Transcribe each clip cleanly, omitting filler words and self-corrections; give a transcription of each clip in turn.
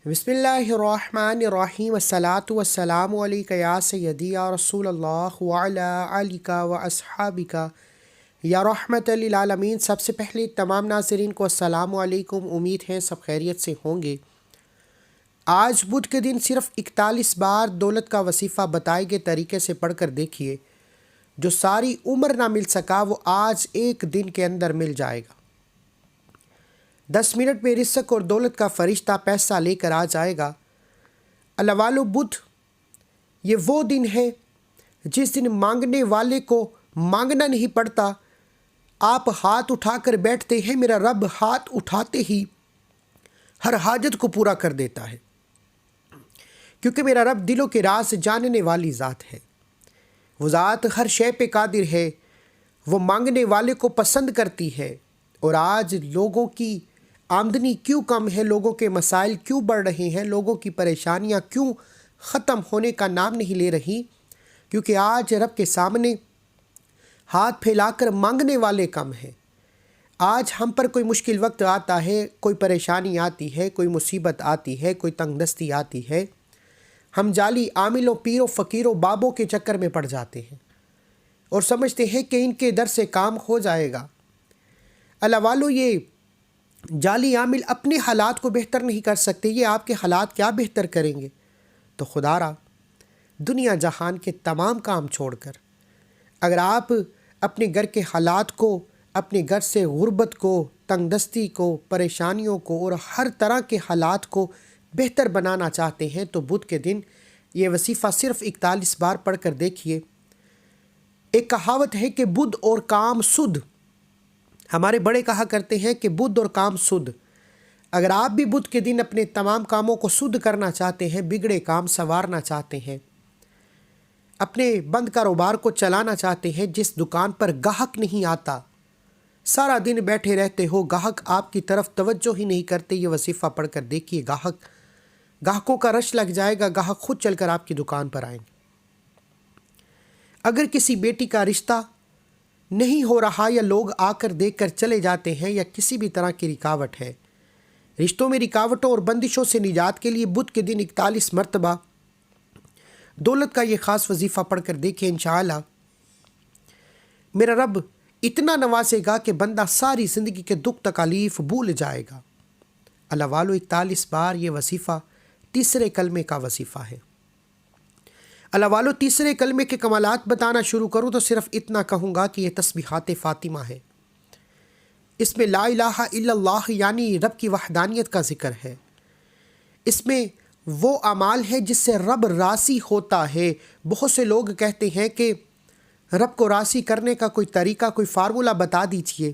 بسم اللہ الرحمن الرحیم الصلاۃ والسلام علیک یا سیدی یا رسول اللہ وعلی آلک و اصحابک یا رحمت للعالمین۔ سب سے پہلے تمام ناظرین کو السلام علیکم، امید ہے سب خیریت سے ہوں گے۔ آج بدھ کے دن صرف 41 بار دولت کا وظیفہ بتائے گئے طریقے سے پڑھ کر دیکھیے۔ جو ساری عمر نہ مل سکا وہ آج ایک دن کے اندر مل جائے گا۔ 10 منٹ میں رزق اور دولت کا فرشتہ پیسہ لے کر آ جائے گا۔ اللہ والو، بدھ یہ وہ دن ہے جس دن مانگنے والے کو مانگنا نہیں پڑتا۔ آپ ہاتھ اٹھا کر بیٹھتے ہیں، میرا رب ہاتھ اٹھاتے ہی ہر حاجت کو پورا کر دیتا ہے، کیونکہ میرا رب دلوں کے راز جاننے والی ذات ہے۔ وہ ذات ہر شے پہ قادر ہے، وہ مانگنے والے کو پسند کرتی ہے۔ اور آج لوگوں کی آمدنی کیوں کم ہے، لوگوں کے مسائل کیوں بڑھ رہے ہیں، لوگوں کی پریشانیاں کیوں ختم ہونے کا نام نہیں لے رہی؟ کیونکہ آج رب کے سامنے ہاتھ پھیلا کر مانگنے والے کم ہیں۔ آج ہم پر کوئی مشکل وقت آتا ہے، کوئی پریشانی آتی ہے، کوئی مصیبت آتی ہے، کوئی تنگ دستی آتی ہے، ہم جعلی عاملوں، پیروں، فقیروں، بابوں کے چکر میں پڑ جاتے ہیں اور سمجھتے ہیں کہ ان کے در سے کام ہو جائے گا۔ اللہ والو، یہ جعلی عامل اپنے حالات کو بہتر نہیں کر سکتے، یہ آپ کے حالات کیا بہتر کریں گے؟ تو خدا را دنیا جہان کے تمام کام چھوڑ کر اگر آپ اپنے گھر کے حالات کو، اپنے گھر سے غربت کو، تنگ دستی کو، پریشانیوں کو اور ہر طرح کے حالات کو بہتر بنانا چاہتے ہیں تو بدھ کے دن یہ وظیفہ صرف 41 بار پڑھ کر دیکھیے۔ ایک کہاوت ہے کہ بدھ اور کام سدھ، ہمارے بڑے کہا کرتے ہیں کہ بدھ اور کام سدھ۔ اگر آپ بھی بدھ کے دن اپنے تمام کاموں کو سدھ کرنا چاہتے ہیں، بگڑے کام سنوارنا چاہتے ہیں، اپنے بند کاروبار کو چلانا چاہتے ہیں، جس دکان پر گاہک نہیں آتا، سارا دن بیٹھے رہتے ہو، گاہک آپ کی طرف توجہ ہی نہیں کرتے، یہ وظیفہ پڑھ کر دیکھیے، گاہکوں کا رش لگ جائے گا، گاہک خود چل کر آپ کی دکان پر آئیں گے۔ اگر کسی بیٹی کا رشتہ نہیں ہو رہا یا لوگ آ کر دیکھ کر چلے جاتے ہیں یا کسی بھی طرح کی رکاوٹ ہے، رشتوں میں رکاوٹوں اور بندشوں سے نجات کے لیے بدھ کے دن 41 مرتبہ دولت کا یہ خاص وظیفہ پڑھ کر دیکھیں، انشاءاللہ میرا رب اتنا نوازے گا کہ بندہ ساری زندگی کے دکھ تکالیف بھول جائے گا۔ اللہ والو، 41 بار یہ وظیفہ تیسرے کلمے کا وظیفہ ہے۔ اللہ والو، تیسرے کلمے کے کمالات بتانا شروع کروں تو صرف اتنا کہوں گا کہ یہ تسبیحات فاطمہ ہے۔ اس میں لا الہ الا اللہ یعنی رب کی وحدانیت کا ذکر ہے۔ اس میں وہ اعمال ہے جس سے رب راضی ہوتا ہے۔ بہت سے لوگ کہتے ہیں کہ رب کو راضی کرنے کا کوئی طریقہ، کوئی فارمولہ بتا دیجئے۔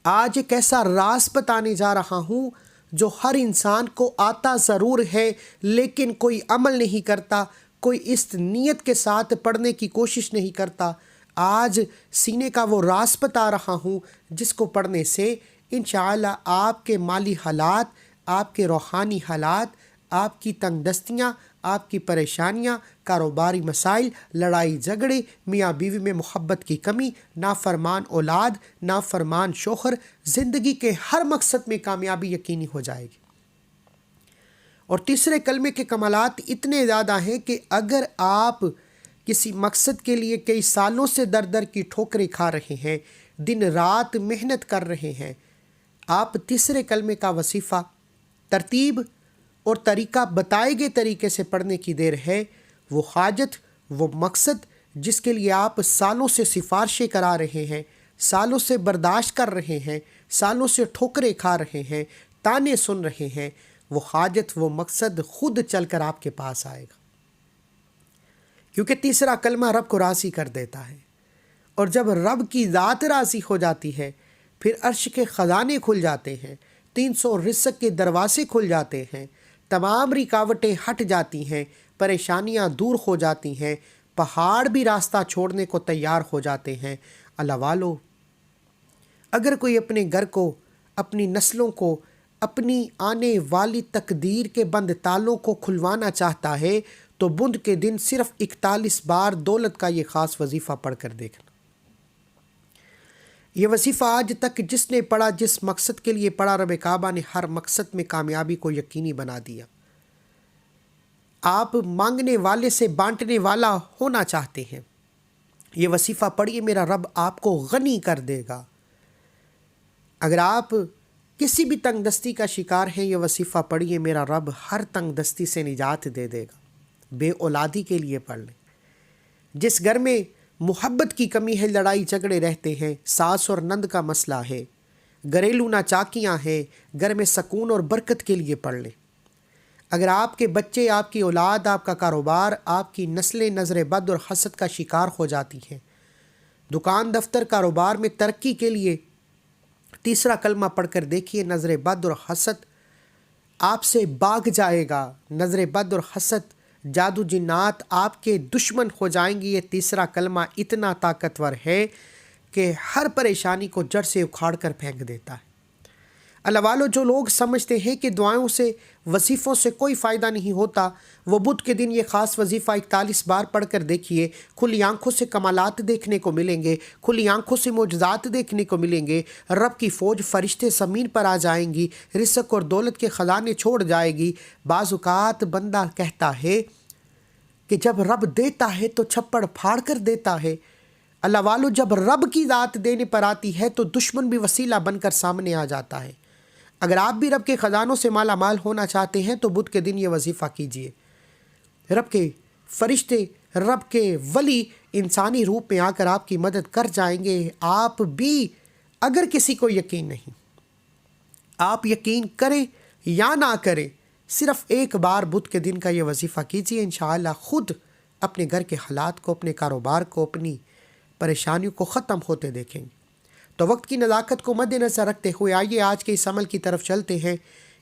آج ایک ایسا راز بتانے جا رہا ہوں جو ہر انسان کو آتا ضرور ہے، لیکن کوئی عمل نہیں کرتا، کوئی اس نیت کے ساتھ پڑھنے کی کوشش نہیں کرتا۔ آج سینے کا وہ راز بتا رہا ہوں جس کو پڑھنے سے انشاءاللہ آپ کے مالی حالات، آپ کے روحانی حالات، آپ کی تنگ دستیاں، آپ کی پریشانیاں، کاروباری مسائل، لڑائی جھگڑے، میاں بیوی میں محبت کی کمی، نافرمان اولاد، نافرمان شوہر، زندگی کے ہر مقصد میں کامیابی یقینی ہو جائے گی۔ اور تیسرے کلمے کے کمالات اتنے زیادہ ہیں کہ اگر آپ کسی مقصد کے لیے کئی سالوں سے در در کی ٹھوکریں کھا رہے ہیں، دن رات محنت کر رہے ہیں، آپ تیسرے کلمے کا وظیفہ ترتیب اور طریقہ بتائے گئے طریقے سے پڑھنے کی دیر ہے، وہ حاجت، وہ مقصد جس کے لیے آپ سالوں سے سفارشیں کرا رہے ہیں، سالوں سے برداشت کر رہے ہیں، سالوں سے ٹھوکریں کھا رہے ہیں، تانے سن رہے ہیں، وہ حاجت، وہ مقصد خود چل کر آپ کے پاس آئے گا۔ کیونکہ تیسرا کلمہ رب کو راضی کر دیتا ہے، اور جب رب کی ذات راضی ہو جاتی ہے پھر عرش کے خزانے کھل جاتے ہیں، 300 رزق کے دروازے کھل جاتے ہیں، تمام رکاوٹیں ہٹ جاتی ہیں، پریشانیاں دور ہو جاتی ہیں، پہاڑ بھی راستہ چھوڑنے کو تیار ہو جاتے ہیں۔ اللہ والو، اگر کوئی اپنے گھر کو، اپنی نسلوں کو، اپنی آنے والی تقدیر کے بند تالوں کو کھلوانا چاہتا ہے تو بدھ کے دن صرف 41 بار دولت کا یہ خاص وظیفہ پڑھ کر دیکھنا۔ یہ وظیفہ آج تک جس نے پڑھا، جس مقصد کے لیے پڑھا، رب کعبہ نے ہر مقصد میں کامیابی کو یقینی بنا دیا۔ آپ مانگنے والے سے بانٹنے والا ہونا چاہتے ہیں، یہ وظیفہ پڑھیے، میرا رب آپ کو غنی کر دے گا۔ اگر آپ کسی بھی تنگ دستی کا شکار ہیں، یہ وظیفہ پڑھیے، میرا رب ہر تنگ دستی سے نجات دے دے گا۔ بے اولادی کے لیے پڑھ لیں۔ جس گھر میں محبت کی کمی ہے، لڑائی جھگڑے رہتے ہیں، ساس اور نند کا مسئلہ ہے، گھریلو ناچاکیاں ہیں، گھر میں سکون اور برکت کے لیے پڑھ لیں۔ اگر آپ کے بچے، آپ کی اولاد، آپ کا کاروبار، آپ کی نسلیں نظر بد اور حسد کا شکار ہو جاتی ہیں، دکان دفتر کاروبار میں ترقی کے لیے تیسرا کلمہ پڑھ کر دیکھیے، نظر بد اور حسد آپ سے بھاگ جائے گا۔ نظر بد اور حسد، جادو جنات آپ کے دشمن ہو جائیں گی۔ یہ تیسرا کلمہ اتنا طاقتور ہے کہ ہر پریشانی کو جڑ سے اکھاڑ کر پھینک دیتا ہے۔ اللہ والو، جو لوگ سمجھتے ہیں کہ دعاؤں سے، وظیفوں سے کوئی فائدہ نہیں ہوتا، وہ بدھ کے دن یہ خاص وظیفہ 41 بار پڑھ کر دیکھیے، کھلی آنکھوں سے کمالات دیکھنے کو ملیں گے، کھلی آنکھوں سے معجزات دیکھنے کو ملیں گے، رب کی فوج فرشتے زمین پر آ جائیں گی، رزق اور دولت کے خزانے چھوڑ جائے گی۔ بعض اوقات بندہ کہتا ہے کہ جب رب دیتا ہے تو چھپڑ پھاڑ کر دیتا ہے۔ اللہ والو، جب رب کی ذات دینے پر آتی ہے تو دشمن بھی وسیلہ بن کر سامنے آ جاتا ہے۔ اگر آپ بھی رب کے خزانوں سے مالا مال ہونا چاہتے ہیں تو بدھ کے دن یہ وظیفہ کیجیے۔ رب کے فرشتے، رب کے ولی انسانی روپ میں آ کر آپ کی مدد کر جائیں گے۔ آپ بھی، اگر کسی کو یقین نہیں، آپ یقین کریں یا نہ کریں، صرف ایک بار بدھ کے دن کا یہ وظیفہ کیجیے، انشاءاللہ خود اپنے گھر کے حالات کو، اپنے کاروبار کو، اپنی پریشانیوں کو ختم ہوتے دیکھیں گے۔ تو وقت کی نزاکت کو مد نظر رکھتے ہوئے آئیے آج کے اس عمل کی طرف چلتے ہیں۔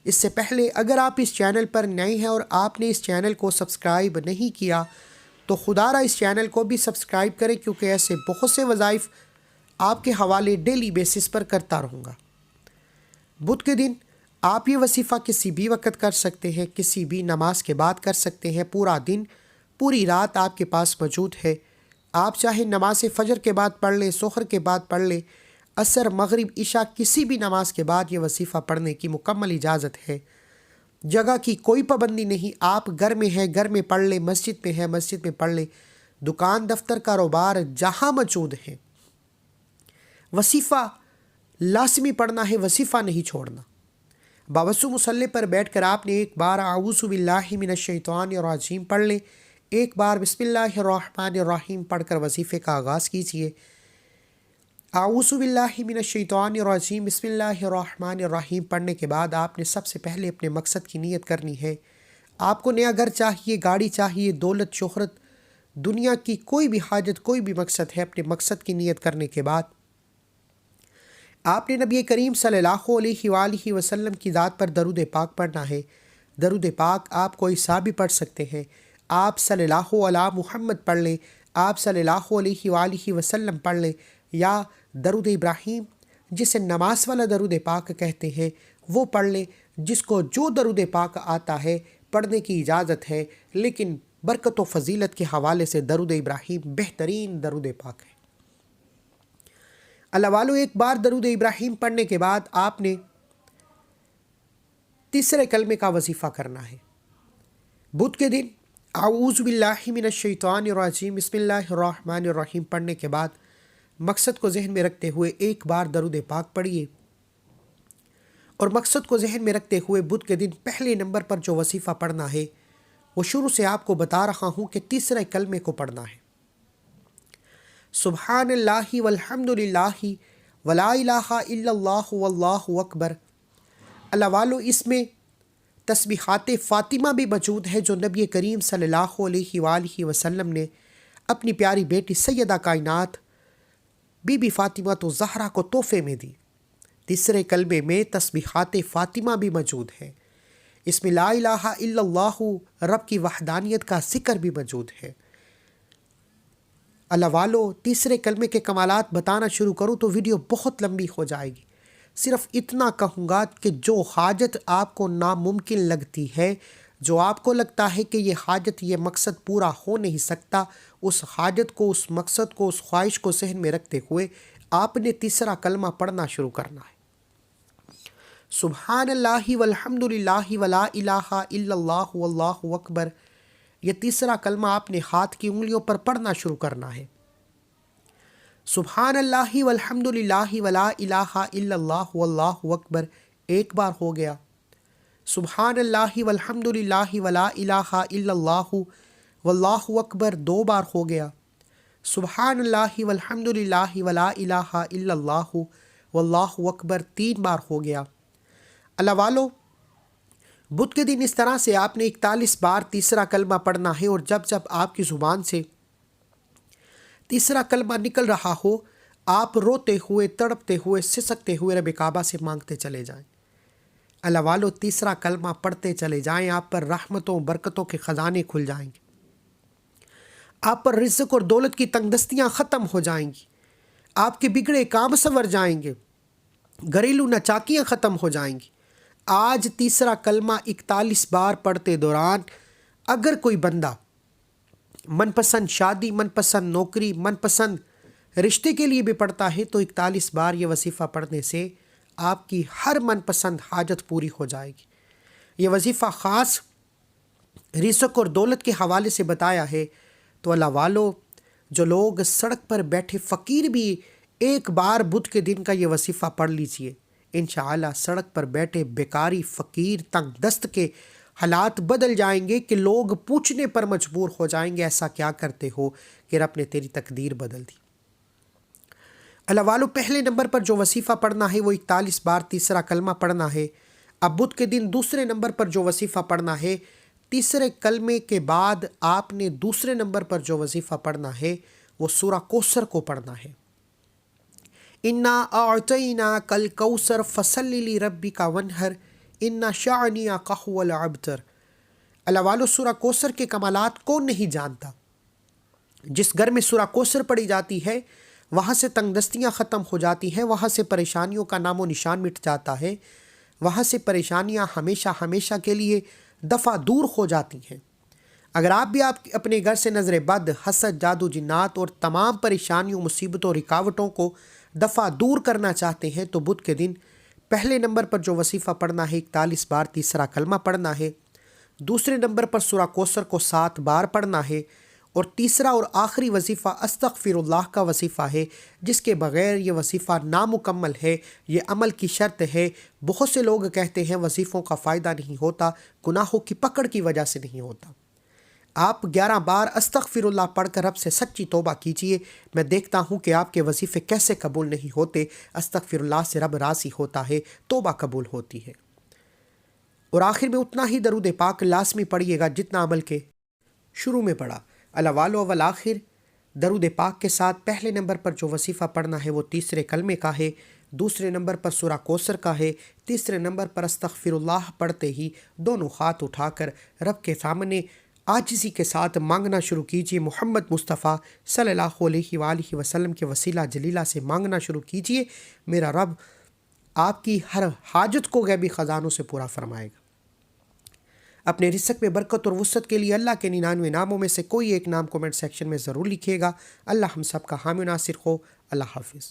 اس سے پہلے اگر آپ اس چینل پر نئے ہیں اور آپ نے اس چینل کو سبسکرائب نہیں کیا تو خدا را اس چینل کو بھی سبسکرائب کریں، کیونکہ ایسے بہت سے وظائف آپ کے حوالے ڈیلی بیسس پر کرتا رہوں گا۔ بدھ کے دن آپ یہ وظیفہ کسی بھی وقت کر سکتے ہیں، کسی بھی نماز کے بعد کر سکتے ہیں، پورا دن، پوری رات آپ کے پاس موجود ہے۔ آپ چاہے نماز فجر کے بعد پڑھ لیں، ظہر کے بعد پڑھ لیں، عصر، مغرب، عشاء، کسی بھی نماز کے بعد یہ وظیفہ پڑھنے کی مکمل اجازت ہے۔ جگہ کی کوئی پابندی نہیں، آپ گھر میں ہیں، گھر میں پڑھ لیں، مسجد میں ہیں، مسجد میں پڑھ لیں، دکان دفتر کاروبار جہاں موجود ہیں، وظیفہ لازمی پڑھنا ہے، وظیفہ نہیں چھوڑنا۔ باوضو مصلی پر بیٹھ کر آپ نے ایک بار اعوذ باللہ من الشیطان الرجیم پڑھ لیں، ایک بار بسم اللہ الرحمن الرحیم پڑھ کر وظیفے کا آغاز کیجیے۔ اعوذ باللہ من الشیطان الرجیم بسم اللہ الرحمن الرحیم پڑھنے کے بعد آپ نے سب سے پہلے اپنے مقصد کی نیت کرنی ہے۔ آپ کو نیا گھر چاہیے، گاڑی چاہیے، دولت، شہرت، دنیا کی کوئی بھی حاجت، کوئی بھی مقصد ہے، اپنے مقصد کی نیت کرنے کے بعد آپ نے نبی کریم صلی اللہ علیہ وآلہ وسلم کی ذات پر درود پاک پڑھنا ہے۔ درود پاک آپ کوئی سا بھی پڑھ سکتے ہیں، آپ صلی اللہ علی محمد پڑھ لیں، آپ صلی اللہ علیہ وآلہ وسلم پڑھ لیں، یا درود ابراہیم جسے نماز والا درود پاک کہتے ہیں وہ پڑھ لیں۔ جس کو جو درود پاک آتا ہے پڑھنے کی اجازت ہے، لیکن برکت و فضیلت کے حوالے سے درود ابراہیم بہترین درود پاک ہے۔ اللہ والو، ایک بار درود ابراہیم پڑھنے کے بعد آپ نے تیسرے کلمے کا وظیفہ کرنا ہے۔ بدھ کے دن اعوذ باللہ من الشیطان الرجیم بسم اللہ الرحمن الرحیم پڑھنے کے بعد مقصد کو ذہن میں رکھتے ہوئے ایک بار درود پاک پڑھیے، اور مقصد کو ذہن میں رکھتے ہوئے بدھ کے دن پہلے نمبر پر جو وظیفہ پڑھنا ہے وہ شروع سے آپ کو بتا رہا ہوں کہ تیسرے کلمے کو پڑھنا ہے۔ سبحان اللہ والحمد للہ ولا الہ الا اللہ واللہ اکبر۔ اللہ والو، اس میں تسبیحات فاطمہ بھی موجود ہے جو نبی کریم صلی اللہ علیہ وآلہ وسلم نے اپنی پیاری بیٹی سیدہ کائنات بی بی فاطمہ تو زہرا کو تحفے میں دی۔ تیسرے کلمے میں تسبیحات فاطمہ بھی موجود ہے، اس میں لا الہ الا اللہ، رب کی وحدانیت کا ذکر بھی موجود ہے۔ اللہ والو، تیسرے کلمے کے کمالات بتانا شروع کروں تو ویڈیو بہت لمبی ہو جائے گی، صرف اتنا کہوں گا کہ جو حاجت آپ کو ناممکن لگتی ہے، جو آپ کو لگتا ہے کہ یہ حاجت، یہ مقصد پورا ہو نہیں سکتا، اس حاجت کو، اس مقصد کو، اس خواہش کو ذہن میں رکھتے ہوئے آپ نے تیسرا کلمہ پڑھنا شروع کرنا ہے۔ سبحان اللہ والحمد للہ ولا الہ الا اللہ واللہ اکبر، یہ تیسرا کلمہ آپ نے ہاتھ کی انگلیوں پر پڑھنا شروع کرنا ہے۔ سبحان اللہ والحمد للہ ولا الہ الا اللہ واللہ اکبر ایک بار ہو گیا۔ سبحان اللہ والحمد للہ ولا الہ الا اللہ واللہ اکبر دو بار ہو گیا۔ سبحان اللہ والحمد للہ ولا الہ الا اللہ واللہ اکبر تین بار ہو گیا۔ اللہ والو، بدھ کے دن اس طرح سے آپ نے 41 بار تیسرا کلمہ پڑھنا ہے، اور جب جب آپ کی زبان سے تیسرا کلمہ نکل رہا ہو، آپ روتے ہوئے، تڑپتے ہوئے، سسکتے ہوئے رب کعبہ سے مانگتے چلے جائیں۔ اللہ والو، تیسرا کلمہ پڑھتے چلے جائیں، آپ پر رحمتوں برکتوں کے خزانے کھل جائیں گے، آپ پر رزق اور دولت کی تنگ دستیاں ختم ہو جائیں گی، آپ کے بگڑے کام سنور جائیں گے، گھریلو ناچاکیاں ختم ہو جائیں گی۔ آج تیسرا کلمہ 41 بار پڑھتے دوران اگر کوئی بندہ من پسند شادی، من پسند نوکری، من پسند رشتے کے لیے بھی پڑھتا ہے تو 41 بار یہ وظیفہ پڑھنے سے آپ کی ہر من پسند حاجت پوری ہو جائے گی۔ یہ وظیفہ خاص رزق اور دولت کے حوالے سے بتایا ہے، تو اللہ والو، جو لوگ سڑک پر بیٹھے فقیر بھی ایک بار بدھ کے دن کا یہ وظیفہ پڑھ لیجئے، انشاءاللہ سڑک پر بیٹھے بیکاری، فقیر، تنگ دست کے حالات بدل جائیں گے کہ لوگ پوچھنے پر مجبور ہو جائیں گے ایسا کیا کرتے ہو کہ رب نے تیری تقدیر بدل دی۔ اللہ والو، پہلے نمبر پر جو وظیفہ پڑھنا ہے وہ 41 بار تیسرا کلمہ پڑھنا ہے۔ اب بدھ کے دن دوسرے نمبر پر جو وظیفہ پڑھنا ہے، تیسرے کلمے کے بعد آپ نے دوسرے نمبر پر جو وظیفہ پڑھنا ہے وہ سورہ کوثر کو پڑھنا ہے۔ انا اعطیناک الکوثر فصل لربک وانحر ان شانئک هو الابتر۔ اللہ والو، سورہ کوثر کے کمالات کون نہیں جانتا؟ جس گھر میں سورہ کوثر پڑھی جاتی ہے وہاں سے تنگ دستیاں ختم ہو جاتی ہیں، وہاں سے پریشانیوں کا نام و نشان مٹ جاتا ہے، وہاں سے پریشانیاں ہمیشہ ہمیشہ کے لیے دفع دور ہو جاتی ہیں۔ اگر آپ بھی اپنے گھر سے نظر بد، حسد، جادو جنات اور تمام پریشانیوں، مصیبتوں، رکاوٹوں کو دفع دور کرنا چاہتے ہیں تو بدھ کے دن پہلے نمبر پر جو وظیفہ پڑھنا ہے 41 بار تیسرا کلمہ پڑھنا ہے، دوسرے نمبر پر سورہ کوثر کو 7 بار پڑھنا ہے، اور تیسرا اور آخری وظیفہ استغفر اللہ کا وظیفہ ہے، جس کے بغیر یہ وظیفہ نامکمل ہے، یہ عمل کی شرط ہے۔ بہت سے لوگ کہتے ہیں وظیفوں کا فائدہ نہیں ہوتا، گناہوں کی پکڑ کی وجہ سے نہیں ہوتا۔ آپ 11 بار استغفر اللہ پڑھ کر رب سے سچی توبہ کیجئے، میں دیکھتا ہوں کہ آپ کے وظیفے کیسے قبول نہیں ہوتے۔ استغفر اللہ سے رب راضی ہوتا ہے، توبہ قبول ہوتی ہے۔ اور آخر میں اتنا ہی درود پاک لازمی پڑھیے گا جتنا عمل کے شروع میں پڑھا۔ اللہ والو، اول آخر درود پاک کے ساتھ پہلے نمبر پر جو وظیفہ پڑھنا ہے وہ تیسرے کلمے کا ہے، دوسرے نمبر پر سورہ کوثر کا ہے، تیسرے نمبر پر استغفر اللہ پڑھتے ہی دونوں ہاتھ اٹھا کر رب کے سامنے عاجزی کے ساتھ مانگنا شروع کیجیے۔ محمد مصطفیٰ صلی اللہ علیہ وآلہ وسلم کے وسیلہ جلیلہ سے مانگنا شروع کیجیے، میرا رب آپ کی ہر حاجت کو غیبی خزانوں سے پورا فرمائے گا۔ اپنے رزق میں برکت اور وسعت کے لیے اللہ کے 99 ناموں میں سے کوئی ایک نام کومنٹ سیکشن میں ضرور لکھیے گا۔ اللہ ہم سب کا حامی و ناصر ہو۔ اللہ حافظ۔